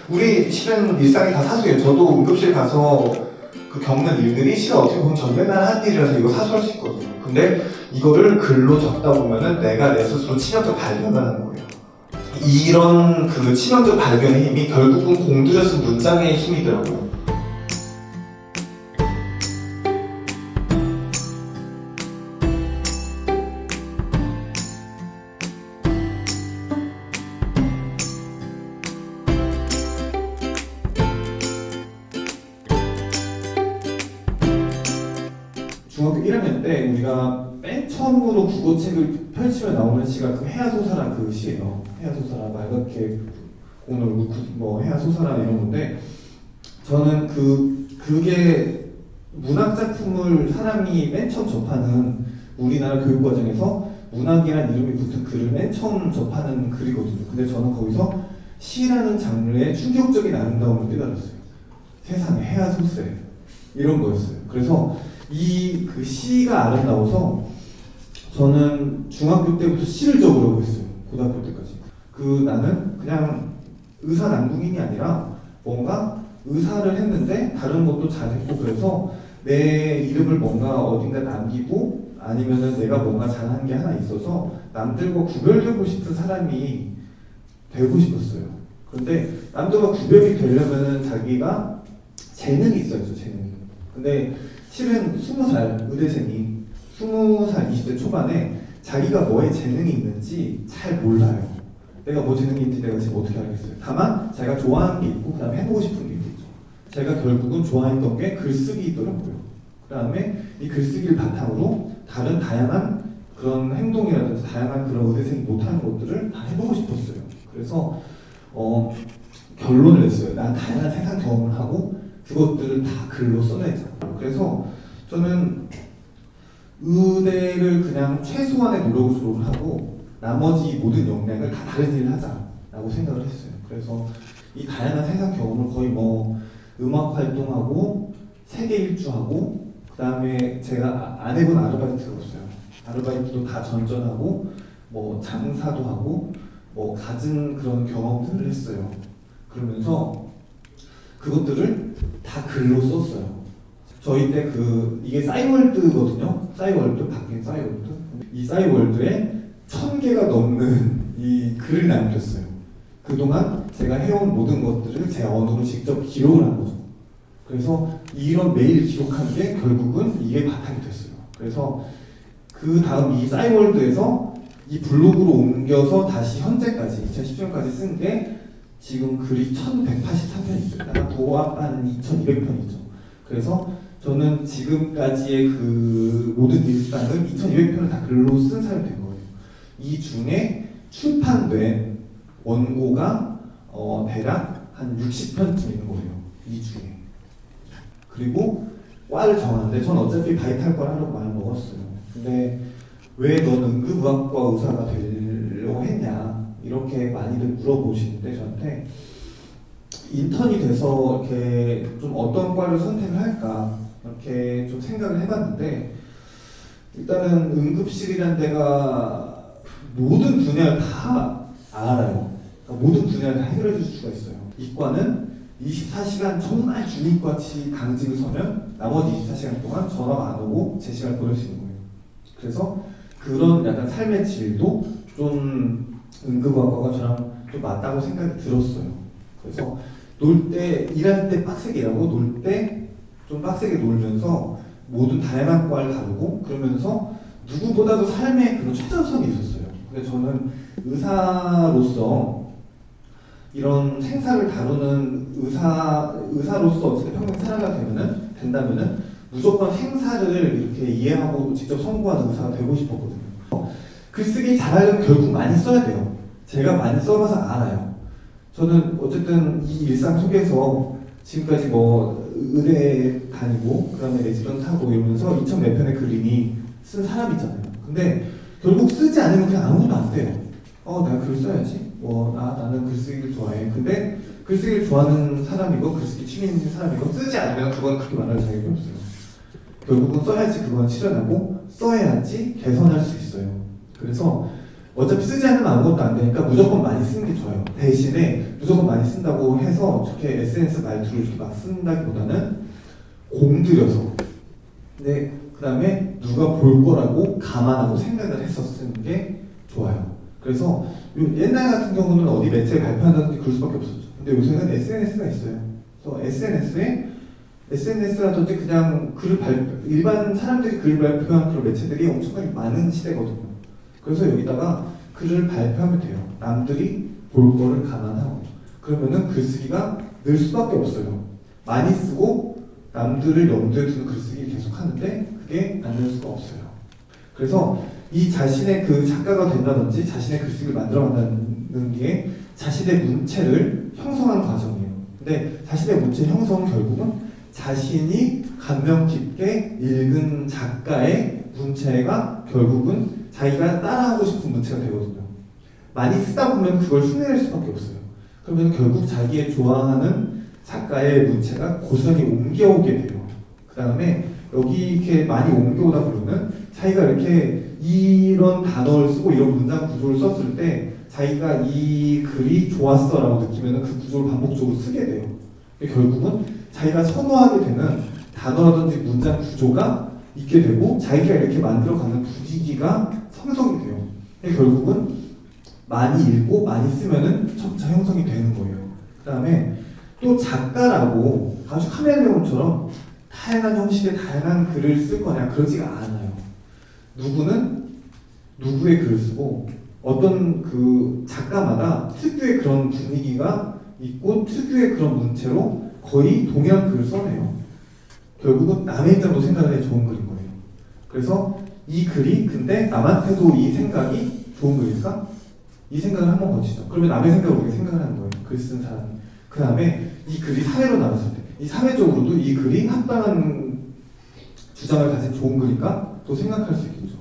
우리 실은 일상이 다 사소해요. 저도 응급실 가서 그 겪는 일들이 실은 어떻게 보면 전 맨날 한 일이라서 이거 사소할 수 있거든요. 근데 이거를 글로 적다 보면은 내가 내 스스로 치명적 발견을 하는 거예요. 이런 그 치명적 발견의 힘이 결국은 공들여 쓴 문장의 힘이더라고요. 중학교 1학년 때 우리가 맨 처음으로 국어책을 펼치면 나오는 시가 그 해야소사라 그 시예요. 해야소사라 말갛게 오늘 뭐 해야소사라 이런 건데 저는 그게 문학 작품을 사람이 맨 처음 접하는 우리나라 교육 과정에서 문학이라는 이름이 붙은 글을 맨 처음 접하는 글이거든요. 근데 저는 거기서 시라는 장르의 충격적인 아름다움을 깨달았어요. 세상에 해야소세 이런 거였어요. 그래서 그 시가 아름다워서 저는 중학교 때부터 시를 적으려고 했어요. 고등학교 때까지. 나는 그냥 의사 남궁인이 아니라 뭔가 의사를 했는데 다른 것도 잘했고 그래서 내 이름을 뭔가 어딘가 남기고 아니면은 내가 뭔가 잘한 게 하나 있어서 남들과 구별되고 싶은 사람이 되고 싶었어요. 그런데 남들과 구별이 되려면은 자기가 재능이 있어야죠, 재능이. 근데 실은 20살 의대생이 20살 20대 초반에 자기가 뭐에 재능이 있는지 잘 몰라요. 내가 뭐 재능이 있는지 내가 지금 어떻게 알겠어요. 다만 자기가 좋아하는 게 있고 그 다음에 해보고 싶은 게 있죠. 제가 결국은 좋아했던 게 글쓰기더라고요. 그 다음에 이 글쓰기를 바탕으로 다른 다양한 그런 행동이라든지 다양한 그런 의대생이 못하는 것들을 다 해보고 싶었어요. 그래서 결론을 냈어요. 난 다양한 세상 경험을 하고 그것들을 다 글로 써내자. 그래서 저는 의대를 그냥 최소한의 노력을 졸업을 하고 나머지 모든 역량을 다 다른 일을 하자라고 생각을 했어요. 그래서 이 다양한 세상 경험을 거의 뭐 음악 활동하고 세계 일주하고 그 다음에 제가 안 해본 아르바이트가 없어요. 아르바이트도 다 전전하고 뭐 장사도 하고 뭐 갖은 그런 경험들을 했어요. 그러면서 그것들을 다 글로 썼어요. 저희 때 이게 싸이월드거든요. 싸이월드, 바뀐 싸이월드. 이 싸이월드에 1000개가 넘는 이 글을 남겼어요. 그동안 제가 해온 모든 것들을 제 언어로 직접 기록을 한 거죠. 그래서 이런 메일을 기록한 게 결국은 이게 바탕이 됐어요. 그래서 그 다음 이 싸이월드에서 이 블로그로 옮겨서 다시 현재까지 2010년까지 쓴 게 지금 글이 1183편 있어요. 도합 한 2200편이죠. 그래서 저는 지금까지의 그 모든 일상을 2200편을 다 글로 쓴 사람이 된 거예요. 이 중에 출판된 원고가 대략 한 60편쯤 있는 거예요. 이 중에. 그리고 과를 정하는데 전 어차피 바이탈과를 하려고 마음 먹었어요. 근데 왜 넌 응급의학과 의사가 되려고 했냐 이렇게 많이들 물어보시는데 저한테 인턴이 돼서 이렇게 좀 어떤 과를 선택을 할까 이렇게 좀 생각을 해봤는데 일단은 응급실이라는 데가 모든 분야를 다 알아요. 그러니까 모든 분야를 다 해결해 줄 수가 있어요. 이과는 24시간 정말 주님같이 강직을 서면 나머지 24시간 동안 전화가 안 오고 제 시간을 보낼 수 있는 거예요. 그래서 그런 약간 삶의 질도 좀 응급의학과가 저랑 좀 맞다고 생각이 들었어요. 그래서 놀 때, 일할 때 빡세게 일하고 놀 때 좀 빡세게 놀면서 모든 다양한 과를 다루고 그러면서 누구보다도 삶의 그런 최전선이 있었어요. 근데 저는 의사로서 이런 생사를 다루는 의사로서 어쨌든 평생 살아가게 된다면은 무조건 생사를 이렇게 이해하고 직접 선고하는 의사가 되고 싶었거든요. 글쓰기 잘하려면 결국 많이 써야 돼요. 제가 많이 써봐서 알아요. 저는 어쨌든 이 일상 속에서 지금까지 뭐 의대 다니고 그 다음에 레지던트 하고 이러면서 2000 몇 편의 글이니 쓴 사람이잖아요. 근데 결국 쓰지 않으면 그냥 아무것도 안 돼요. 내가 글 써야지. 나는 글쓰기를 좋아해. 근데 글쓰기를 좋아하는 사람이고 글쓰기 취미 있는 사람이고 쓰지 않으면 그건 그렇게 말할 자격이 없어요. 결국은 써야지 그건 실현하고 써야지 개선할 수 있어요. 그래서 어차피 쓰지 않으면 아무것도 안 되니까 무조건 많이 쓰는 게 좋아요. 대신에 무조건 많이 쓴다고 해서 저렇게 SNS 말투를 이렇게 막 쓴다기보다는 공들여서, 근데 그 다음에 누가 볼 거라고 감안하고 생각을 해서 쓰는 게 좋아요. 그래서 옛날 같은 경우는 어디 매체에 발표한다든지 그럴 수밖에 없었죠. 근데 요새는 SNS가 있어요. 그래서 SNS라든지 그냥 일반 사람들이 글을 발표한 그런 매체들이 엄청나게 많은 시대거든요. 그래서 여기다가 글을 발표하면 돼요. 남들이 볼 거를 감안하고. 그러면은 글쓰기가 늘 수밖에 없어요. 많이 쓰고 남들을 염두에 두는 글쓰기를 계속 하는데 그게 안 될 수가 없어요. 그래서 이 자신의 그 작가가 된다든지 자신의 글쓰기를 만들어간다는 게 자신의 문체를 형성하는 과정이에요. 근데 자신의 문체 형성은 결국은 자신이 감명 깊게 읽은 작가의 문체가 결국은 자기가 따라하고 싶은 문체가 되거든요. 많이 쓰다 보면 그걸 흉내낼 수밖에 없어요. 그러면 결국 자기의 좋아하는 작가의 문체가 고스란히 옮겨오게 돼요. 그 다음에 여기 이렇게 많이 옮겨오다 보면은 자기가 이렇게 이런 단어를 쓰고 이런 문장 구조를 썼을 때 자기가 이 글이 좋았어 라고 느끼면은 그 구조를 반복적으로 쓰게 돼요. 결국은 자기가 선호하게 되는 단어라든지 문장 구조가 있게 되고 자기가 이렇게 만들어가는 분위기가 형성이 돼요. 결국은 많이 읽고 많이 쓰면은 점차 형성이 되는 거예요. 그 다음에 또 작가라고 아주 카멜레온처럼 다양한 형식의 다양한 글을 쓸 거냐 그러지가 않아요. 누구는 누구의 글을 쓰고 어떤 그 작가마다 특유의 그런 분위기가 있고 특유의 그런 문체로 거의 동일한 글을 써내요. 결국은 남의 입장도 생각을 해 좋은 글인 거예요. 그래서 이 글이 근데 남한테도 이 생각이 좋은 글일까? 이 생각을 한번 거치죠. 그러면 남의 생각을 우리가 생각을 하는 거예요. 글 쓴 사람이. 그 다음에 이 글이 사회로 나왔을 때 이 사회적으로도 이 글이 합당한 주장을 가진 좋은 글인가? 또 생각할 수 있겠죠.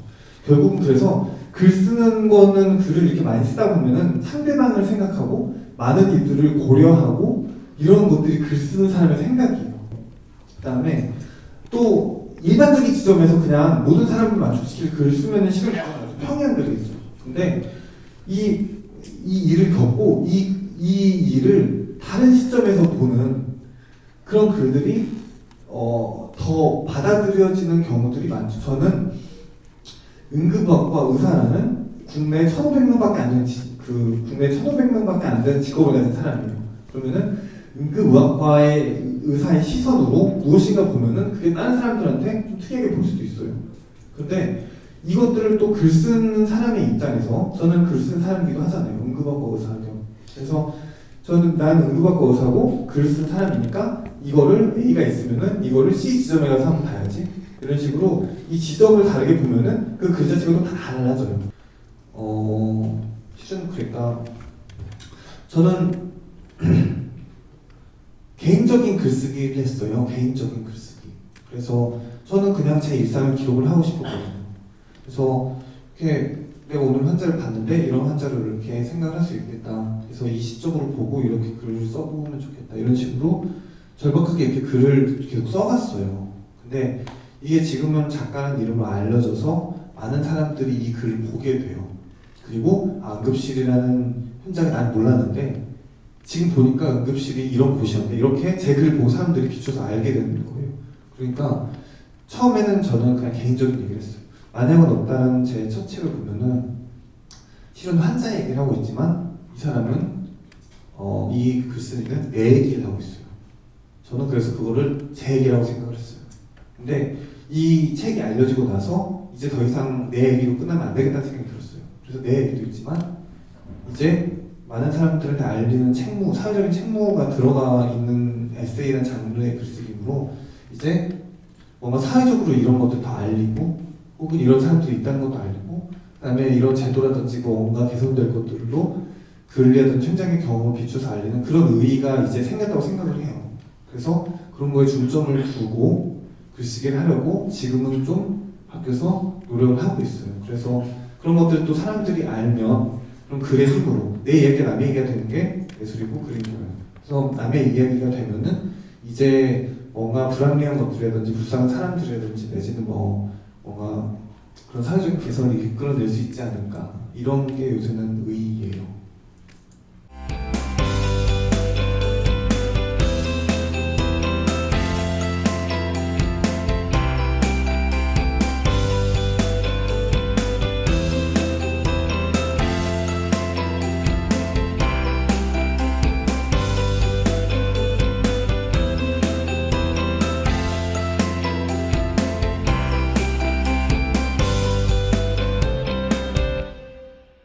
결국은 그래서 글 쓰는 거는 글을 이렇게 많이 쓰다 보면은 상대방을 생각하고 많은 이들을 고려하고 이런 것들이 글 쓰는 사람의 생각이에요. 그 다음에 또 일반적인 지점에서 그냥 모든 사람을 만족시킬 글을 쓰면 시간이 평이한 글이 있어요. 근데 이 일을 겪고 이 일을 다른 시점에서 보는 그런 글들이 더 받아들여지는 경우들이 많죠. 저는 응급의학과 의사라는 국내 1,500명밖에 안 되는 국내 1,500명밖에 안 되는 직업을 가진 사람이에요. 그러면은 응급의학과의 의사의 시선으로 무엇인가 보면은 그게 다른 사람들한테 좀 특이하게 볼 수도 있어요. 그런데 이것들을 또 글 쓰는 사람의 입장에서 저는 글 쓰는 사람이기도 하잖아요. 응급학과 의사죠. 그래서 저는 난 응급학과 의사고 글 쓴 사람이니까 이거를 A가 있으면은 이거를 C 지점에 가서 한번 봐야지. 이런 식으로 이 지점을 다르게 보면은 그 글 자체가 다 달라져요. 실은 그러니까 저는 개인적인 글쓰기를 했어요. 개인적인 글쓰기. 그래서 저는 그냥 제 일상을 기록을 하고 싶었거든요. 그래서 이렇게 내가 오늘 환자를 봤는데 이런 환자를 이렇게 생각을 할 수 있겠다. 그래서 이 시점으로 보고 이렇게 글을 써보면 좋겠다. 이런 식으로 절박하게 이렇게 글을 계속 써갔어요. 근데 이게 지금은 작가는 이름을 알려져서 많은 사람들이 이 글을 보게 돼요. 그리고 응급실이라는 현장을 난 몰랐는데 지금 보니까 응급실이 이런 곳이었는데 이렇게 제 글을 보고 사람들이 비춰서 알게 되는 거예요. 그러니까 처음에는 저는 그냥 개인적인 얘기를 했어요. 만약은 없다는 제 첫 책을 보면은 실은 환자 얘기를 하고 있지만 이 사람은 이 글쓰기는 내 얘기를 하고 있어요. 저는 그래서 그거를 제 얘기라고 생각을 했어요. 근데 이 책이 알려지고 나서 이제 더 이상 내 얘기로 끝나면 안 되겠다는 생각이 들었어요. 그래서 내 얘기도 있지만 이제 많은 사람들한테 알리는 책무, 사회적인 책무가 들어가 있는 에세이라는 장르의 글쓰기로 이제 뭔가 사회적으로 이런 것들 다 알리고 혹은 이런 사람들이 있다는 것도 알리고 그 다음에 이런 제도라든지 뭔가 개선될 것들로 글이라든지 현장의 경험을 비춰서 알리는 그런 의의가 이제 생겼다고 생각을 해요. 그래서 그런 거에 중점을 두고 글쓰기를 하려고 지금은 좀 바뀌어서 노력을 하고 있어요. 그래서 그런 것들을 또 사람들이 알면 그럼 글의 힘으로 내 이야기가 남의 이야기가 되는 게 예술이고 그린 거예요. 그래서 남의 이야기가 되면은 이제 뭔가 불합리한 것들이라든지 불쌍한 사람들이라든지 내지는 뭔가 그런 사회적인 개선을 이끌어낼 수 있지 않을까, 이런 게 요새는 의의예요.